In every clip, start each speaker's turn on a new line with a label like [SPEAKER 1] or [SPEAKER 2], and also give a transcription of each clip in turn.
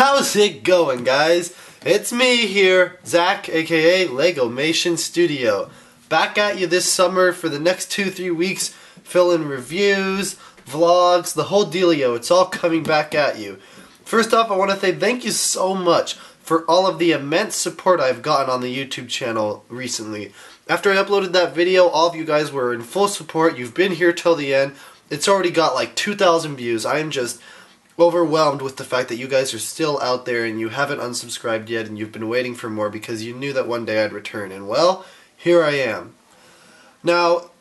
[SPEAKER 1] How's it going, guys? It's me here, Zach, aka LegomationStudio. Back at you this summer for the next 2-3 weeks, filling reviews, vlogs, the whole dealio. It's all coming back at you. First off, I want to say thank you so much for all of the immense support I've gotten on the YouTube channel recently. After I uploaded that video, all of you guys were in full support. You've been here till the end. It's already got like 2,000 views. I am just overwhelmed with the fact that you guys are still out there and you haven't unsubscribed yet and you've been waiting for more because you knew that one day I'd return. And well, here I am. Now,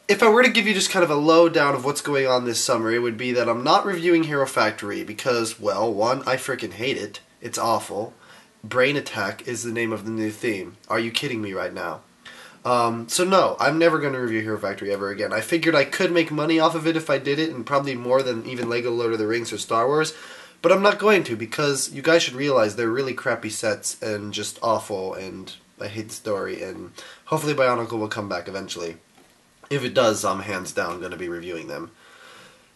[SPEAKER 1] if I were to give you just kind of a lowdown of what's going on this summer, it would be that I'm not reviewing Hero Factory because, well, one, I freaking hate it. It's awful. Brain Attack is the name of the new theme. Are you kidding me right now? So no, I'm never going to review Hero Factory ever again. I figured I could make money off of it if I did it, and probably more than even Lego Lord of the Rings or Star Wars, but I'm not going to because you guys should realize they're really crappy sets and just awful, and I hate the story, and hopefully Bionicle will come back eventually. If it does, I'm hands down going to be reviewing them.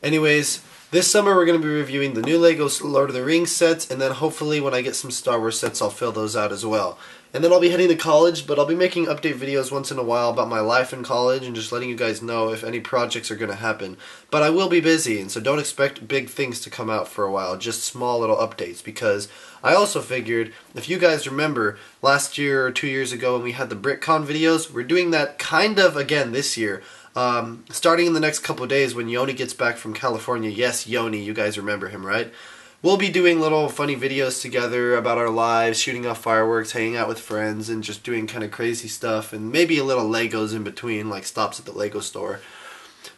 [SPEAKER 1] Anyways, this summer we're going to be reviewing the new Lego Lord of the Rings sets, and then hopefully when I get some Star Wars sets I'll fill those out as well. And then I'll be heading to college, but I'll be making update videos once in a while about my life in college and just letting you guys know if any projects are going to happen. But I will be busy, and so don't expect big things to come out for a while, just small little updates, because I also figured, if you guys remember, last year or 2 years ago when we had the BritCon videos, we're doing that kind of again this year. Starting in the next couple of days when Yoni gets back from California. Yes, Yoni, you guys remember him, right? We'll be doing little funny videos together about our lives, shooting off fireworks, hanging out with friends, and just doing kind of crazy stuff, and maybe a little Legos in between, like stops at the Lego store.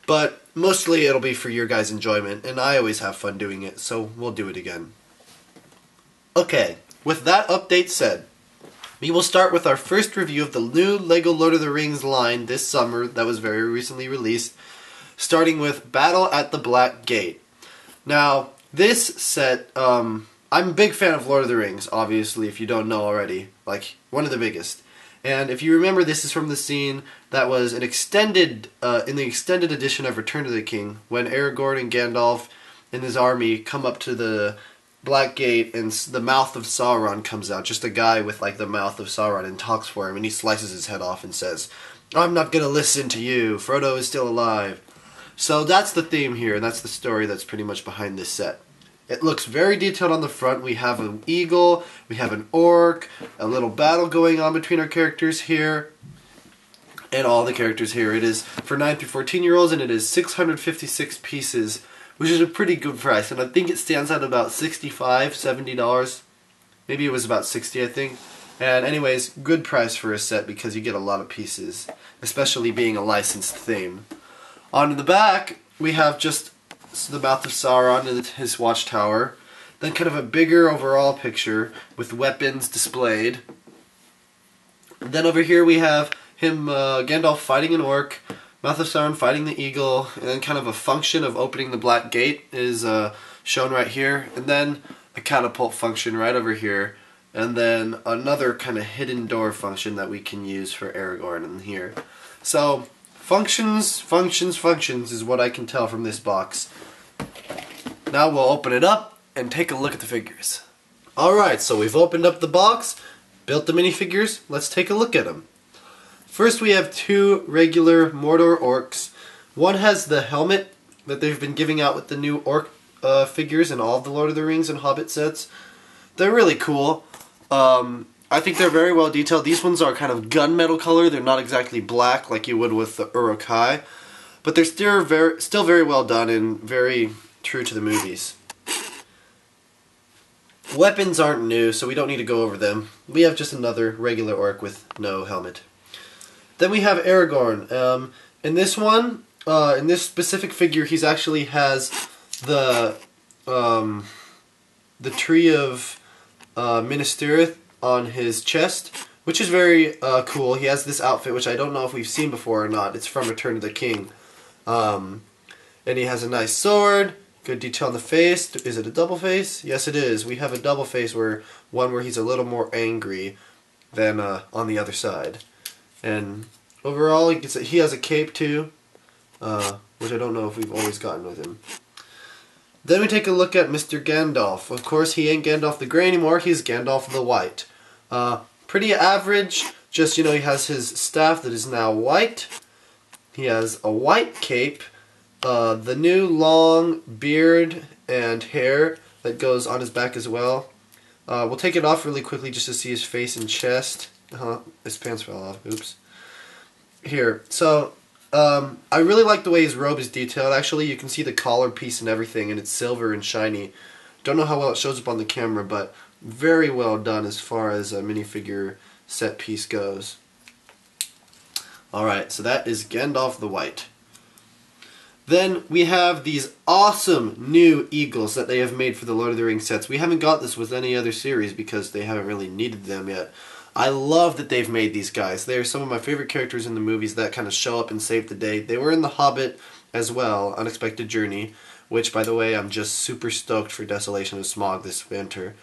[SPEAKER 1] But mostly it'll be for your guys' enjoyment, and I always have fun doing it, so we'll do it again. Okay, with that update said, we will start with our first review of the new Lego Lord of the Rings line this summer that was very recently released, starting with Battle at the Black Gate. Now, this set, I'm a big fan of Lord of the Rings, obviously, if you don't know already. Like, one of the biggest. And if you remember, this is from the scene that was an extended, in the extended edition of Return of the King, when Aragorn and Gandalf and his army come up to the Black Gate and the mouth of Sauron comes out. Just a guy with, like, the mouth of Sauron and talks for him, and he slices his head off and says, "I'm not gonna listen to you, Frodo is still alive." So that's the theme here, and that's the story that's pretty much behind this set. It looks very detailed on the front. We have an eagle, we have an orc, a little battle going on between our characters here, and all the characters here. It is for 9 through 14-year-olds, and it is 656 pieces, which is a pretty good price, and I think it stands at about $65, $70. Maybe it was about 60, I think. And anyways, good price for a set because you get a lot of pieces, especially being a licensed theme. On the back, we have just the mouth of Sauron and his watchtower. Then kind of a bigger overall picture with weapons displayed. And then over here we have him, Gandalf fighting an orc, mouth of Sauron fighting the eagle, and then kind of a function of opening the Black Gate is shown right here. And then a catapult function right over here. And then another kind of hidden door function that we can use for Aragorn in here. So, functions is what I can tell from this box. Now we'll open it up and take a look at the figures. Alright, so we've opened up the box, built the minifigures, let's take a look at them. First we have two regular Mordor orcs. One has the helmet that they've been giving out with the new orc figures in all of the Lord of the Rings and Hobbit sets. They're really cool. I think they're very well detailed. These ones are kind of gunmetal color. They're not exactly black like you would with the Uruk-hai, but they're still very well done and very true to the movies. Weapons aren't new, so we don't need to go over them. We have just another regular orc with no helmet. Then we have Aragorn. In this one, in this specific figure, he actually has the tree of Minas Tirith on his chest, which is very cool. He has this outfit, which I don't know if we've seen before or not. It's from Return of the King. And he has a nice sword, good detail on the face. Is it a double face? Yes, it is. We have a double face, one where he's a little more angry than on the other side. And overall, he has a cape too, which I don't know if we've always gotten with him. Then we take a look at Mr. Gandalf. Of course, he ain't Gandalf the Grey anymore. He's Gandalf the White. Pretty average. Just, you know, he has his staff that is now white. He has a white cape. The new long beard and hair that goes on his back as well. We'll take it off really quickly just to see his face and chest. His pants fell off. Oops. Here. So, I really like the way his robe is detailed. Actually, you can see the collar piece and everything, and it's silver and shiny. Don't know how well it shows up on the camera, but very well done as far as a minifigure set piece goes. Alright, so that is Gandalf the White. Then we have these awesome new eagles that they have made for the Lord of the Rings sets. We haven't got this with any other series because they haven't really needed them yet. I love that they've made these guys. They are some of my favorite characters in the movies that kind of show up and save the day. They were in The Hobbit as well, Unexpected Journey, which, by the way, I'm just super stoked for Desolation of Smaug this winter.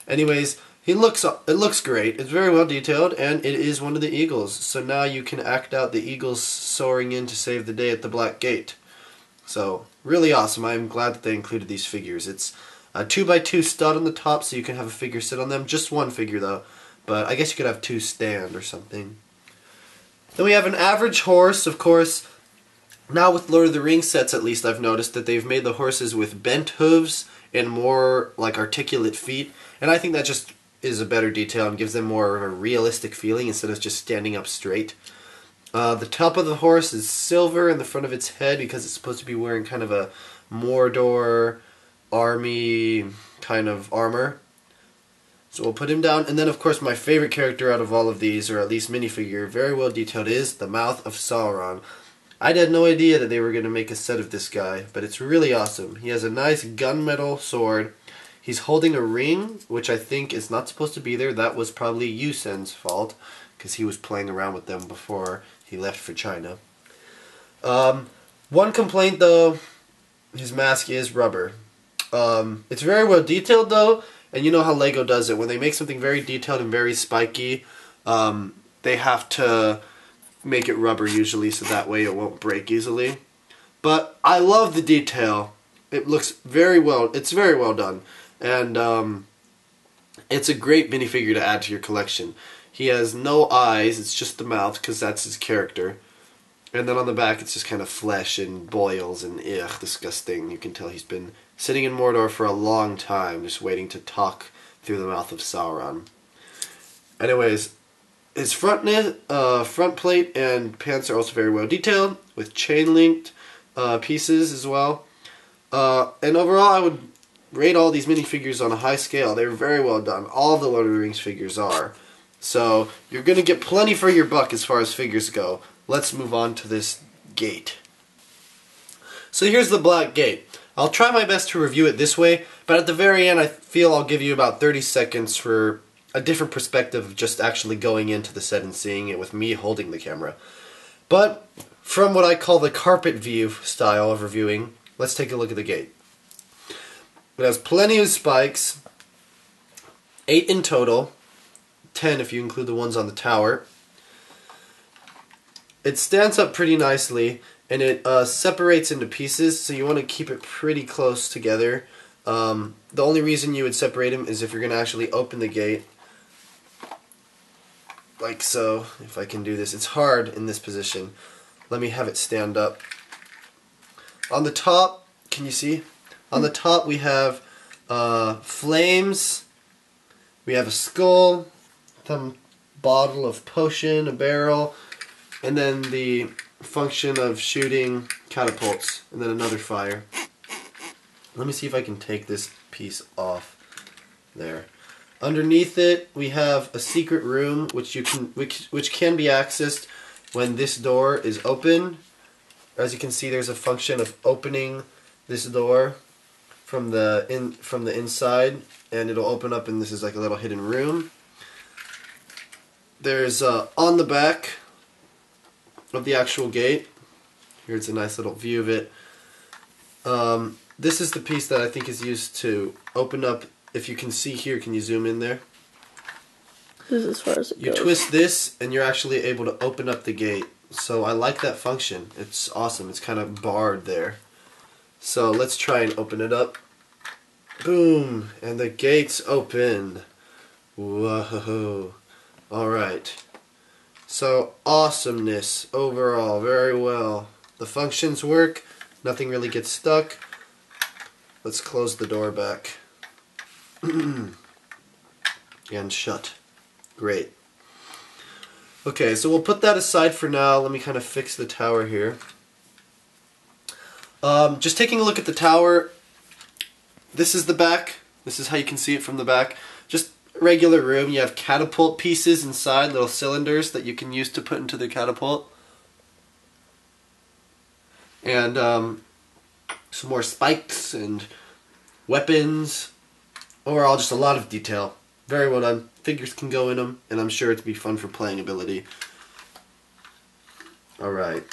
[SPEAKER 1] Anyways, it looks great. It's very well detailed, and it is one of the eagles. So now you can act out the eagles soaring in to save the day at the Black Gate. So, really awesome. I'm glad that they included these figures. It's a 2x2 stud on the top, so you can have a figure sit on them. Just one figure, though. But I guess you could have two stand or something. Then we have an average horse, of course. Now with Lord of the Rings sets, at least, I've noticed that they've made the horses with bent hooves and more like articulate feet. And I think that just is a better detail and gives them more of a realistic feeling instead of just standing up straight. The top of the horse is silver in the front of its head because it's supposed to be wearing kind of a Mordor army kind of armor. So we'll put him down. And then, of course, my favorite character out of all of these, or at least minifigure, very well detailed, is the Mouth of Sauron. I had no idea that they were going to make a set of this guy, but it's really awesome. He has a nice gunmetal sword. He's holding a ring, which I think is not supposed to be there. That was probably Yusen's fault, because he was playing around with them before he left for China. One complaint, though, his mask is rubber. It's very well detailed, though. And you know how Lego does it. When they make something very detailed and very spiky, they have to make it rubber usually so that way it won't break easily. But I love the detail. It looks very well. It's very well done. And it's a great minifigure to add to your collection. He has no eyes. It's just the mouth because that's his character. And then on the back it's just kind of flesh and boils and ugh, disgusting. You can tell he's been sitting in Mordor for a long time, just waiting to talk through the mouth of Sauron. Anyways, his front plate and pants are also very well detailed, with chain-linked pieces as well. And overall, I would rate all these minifigures on a high scale. They're very well done. All of the Lord of the Rings figures are. So, you're going to get plenty for your buck as far as figures go. Let's move on to this gate. So here's the Black Gate. I'll try my best to review it this way, but at the very end I feel I'll give you about 30 seconds for a different perspective of just actually going into the set and seeing it with me holding the camera. But from what I call the carpet view style of reviewing, let's take a look at the gate. It has plenty of spikes, 8 in total, 10 if you include the ones on the tower. It stands up pretty nicely, and it separates into pieces, so you want to keep it pretty close together. The only reason you would separate them is if you're going to actually open the gate, like so. If I can do this, it's hard in this position. Let me have it stand up. On the top, can you see? On the top we have flames, we have a skull, some bottle of potion, a barrel, and then the function of shooting catapults, and then another fire. Let me see if I can take this piece off. There. Underneath it, we have a secret room which can be accessed when this door is open. As you can see, there's a function of opening this door from the inside, and it'll open up, and this is like a little hidden room. There's on the back of the actual gate. Here's a nice little view of it. This is the piece that I think is used to open up. If you can see here, can you zoom in there?
[SPEAKER 2] This is as far as it goes.
[SPEAKER 1] You twist this and you're actually able to open up the gate. So I like that function. It's awesome. It's kind of barred there. So let's try and open it up. Boom! And the gates open. Whoa. Alright. So, awesomeness overall. Very well. The functions work. Nothing really gets stuck. Let's close the door back. And shut. Great. Okay, so we'll put that aside for now. Let me kind of fix the tower here. Just taking a look at the tower. This is the back. This is how you can see it from the back. Just a regular room. You have catapult pieces inside, little cylinders that you can use to put into the catapult. And some more spikes and weapons. Overall, just a lot of detail. Very well done. Figures can go in them, and I'm sure it'd be fun for playing ability. Alright.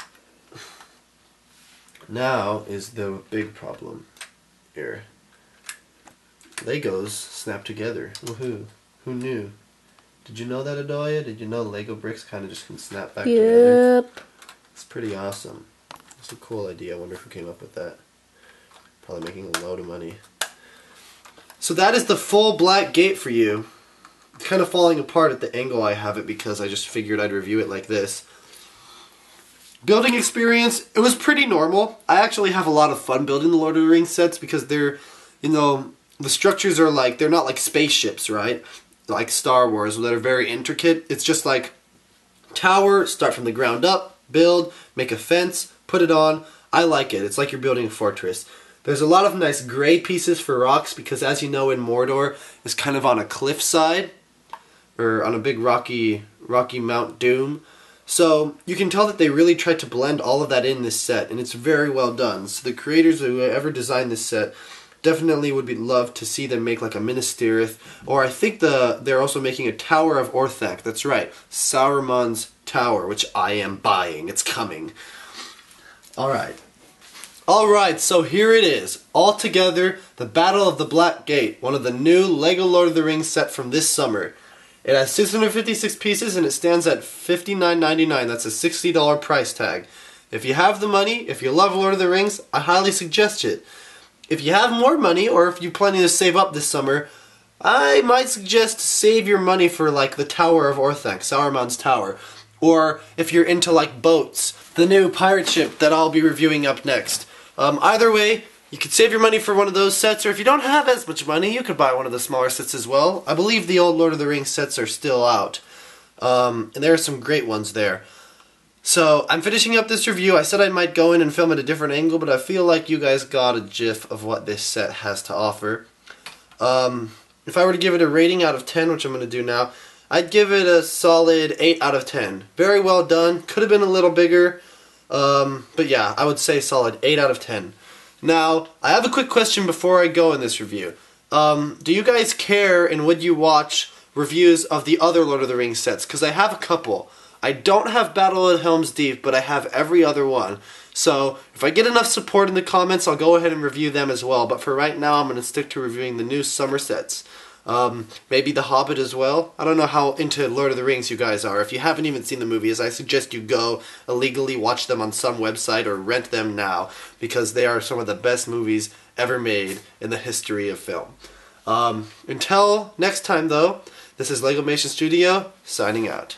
[SPEAKER 1] Now is the big problem here. Legos snap together. Woohoo. Who knew? Did you know that, Adoya? Did you know Lego bricks kind of just can snap back together?
[SPEAKER 2] Yep.
[SPEAKER 1] It's pretty awesome. It's a cool idea. I wonder who came up with that. Probably making a load of money. So that is the full black gate for you. It's kind of falling apart at the angle I have it because I just figured I'd review it like this. Building experience, it was pretty normal. I actually have a lot of fun building the Lord of the Rings sets because they're, you know, the structures are like, they're not like spaceships, right? Like Star Wars, that are very intricate. It's just like tower, start from the ground up, build, make a fence, put it on. I like it. It's like you're building a fortress. There's a lot of nice gray pieces for rocks because, as you know, in Mordor, it's kind of on a cliffside or on a big rocky Mount Doom. So you can tell that they really tried to blend all of that in this set, and it's very well done. So the creators who ever designed this set definitely would be loved to see them make like a Minas Tirith, or I think they're also making a Tower of Orthanc. That's right, Sauron's tower, which I am buying. It's coming. Alright, so here it is. All together, the Battle of the Black Gate, one of the new LEGO Lord of the Rings set from this summer. It has 656 pieces and it stands at $59.99. That's a $60 price tag. If you have the money, if you love Lord of the Rings, I highly suggest it. If you have more money, or if you're planning to save up this summer, I might suggest save your money for like the Tower of Orthanc, Sauron's tower. Or if you're into like boats, the new pirate ship that I'll be reviewing up next. Either way, you could save your money for one of those sets, or if you don't have as much money, you could buy one of the smaller sets as well. I believe the old Lord of the Rings sets are still out. And there are some great ones there. So, I'm finishing up this review. I said I might go in and film at a different angle, but I feel like you guys got a gif of what this set has to offer. If I were to give it a rating out of 10, which I'm going to do now, I'd give it a solid 8 out of 10. Very well done. Could have been a little bigger. But yeah, I would say solid 8 out of 10. Now, I have a quick question before I go in this review. Do you guys care and would you watch reviews of the other Lord of the Rings sets? Because I have a couple. I don't have Battle at Helm's Deep, but I have every other one. So, if I get enough support in the comments, I'll go ahead and review them as well. But for right now, I'm going to stick to reviewing the new summer sets. Maybe The Hobbit as well. I don't know how into Lord of the Rings you guys are. If you haven't even seen the movies, I suggest you go illegally watch them on some website or rent them now, because they are some of the best movies ever made in the history of film. Until next time though, this is LegomationStudio signing out.